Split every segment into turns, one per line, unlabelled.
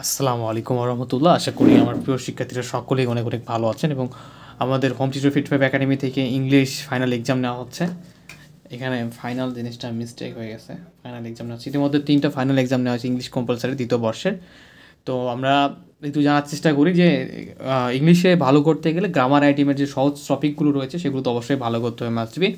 আসসালামু আলাইকুম রহমতুল্লাহ। আশা করি আমার প্রিয় শিক্ষার্থীরা সকলেই অনেক অনেক ভালো আছেন এবং আমাদের home teacher feet five academy থেকে ইংলিশ ফাইনাল এক্সাম নেওয়া হচ্ছে। এখানে ফাইনাল জিনিসটা মিস্টেক হয়ে গেছে। ফাইনাল এক্সাম নেওয়া হচ্ছে, ইতিমধ্যে 3টা ফাইনাল এক্সাম নেওয়া হচ্ছে ইংলিশ কম্পালসারি 2য় বর্ষের। তো আমরা একটু জানার চেষ্টা করি যে ইংলিশে ভালো করতে গেলে গ্রামার আইটেমের যে সহজ টপিকগুলো রয়েছে সেগুলো তো অবশ্যই ভালো করতে হবে, মাস্ট বি।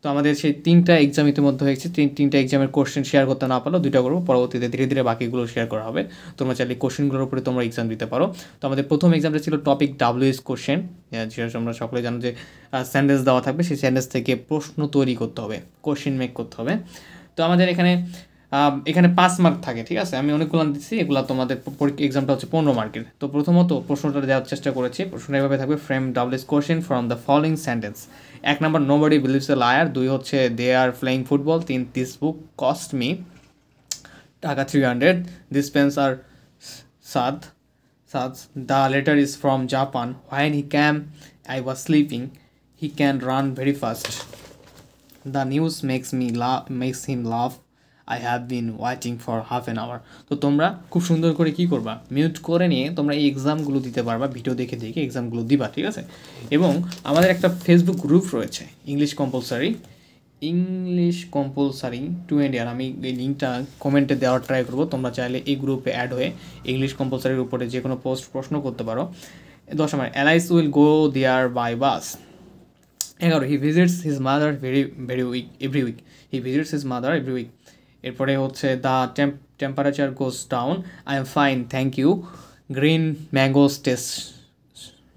তো আমাদের সেই 3টা এক্সাম ইতিমধ্যে হয়েছে। 3টা এক্সামের কোশ্চেন শেয়ার করতে না পারলেও 2টা করবো, পরবর্তীতে ধীরে ধীরে বাকিগুলো শেয়ার করা হবে। তোমরা চাইলে কোশ্চেনগুলোর উপরে তোমরা এক্সাম দিতে পারো। তো আমাদের প্রথম এক্সামটা ছিল টপিক WS কোশ্চেন, যেটা তোমরা সকলে জানো যে সেন্টেন্স দেওয়া থাকবে, সেই সেন্টেন্স থেকে প্রশ্ন তৈরি করতে হবে, কোশ্চেন মেক করতে হবে। তো আমাদের এখানে 5 মার্ক থাকে, ঠিক আছে। আমি অনেকগুলো দিচ্ছি, এগুলো তোমাদের এক্সামটা হচ্ছে 15 মার্কের। তো প্রথমত প্রশ্নটা দেওয়ার চেষ্টা করেছি। প্রশ্নটা এভাবে থাকবে, frame WS question from the following sentence. 1 নম্বর, নোবডি বিলিভস এ লায়ার। 2 হচ্ছে they are playing football. 3, this book cost me টাকা 300। দিস পেন্স আর সাদ সাদ the letter is from Japan. When he came I was sleeping. He can run very fast. The news makes him laugh. I have been watching for half an hour. তো তোমরা খুব সুন্দর করে কী করবা, mute করে নিয়ে তোমরা এই এক্সামগুলো দিতে পারবা, ভিডিও দেখে দেখে এক্সামগুলো দিবা, ঠিক আছে। এবং আমাদের একটা ফেসবুক গ্রুপ রয়েছে, ইংলিশ কম্পালসারি 2 ইন্ডিয়ার। আমি এই লিঙ্কটা কমেন্টে দেওয়ার ট্রাই করবো। তোমরা চাইলে এই গ্রুপে অ্যাড হয়ে ইংলিশ কম্পালসারির উপরে যে কোনো প্রশ্ন করতে পারো। 10 নম্বর, Alice will go there by bus. 11, he visits his mother every week. He visits his mother every week. এরপরে হচ্ছে the temperature goes down. I am fine thank you. Green mangoes taste,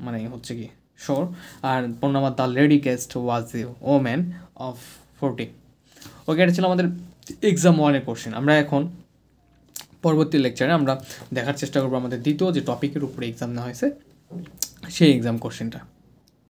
মানে হচ্ছে কি শোর। আর 15 নম্বর, the lady guest was the woman of 40। Okay, এটা ছিল আমাদের এক্সাম 1-এর কোশ্চেন। আমরা এখন পরবর্তী লেকচারে আমরা দেখার চেষ্টা করবো আমাদের দ্বিতীয় যে টপিকের উপরে এক্সাম নেওয়া হয়েছে সেই এক্সাম কোশ্চেনটা।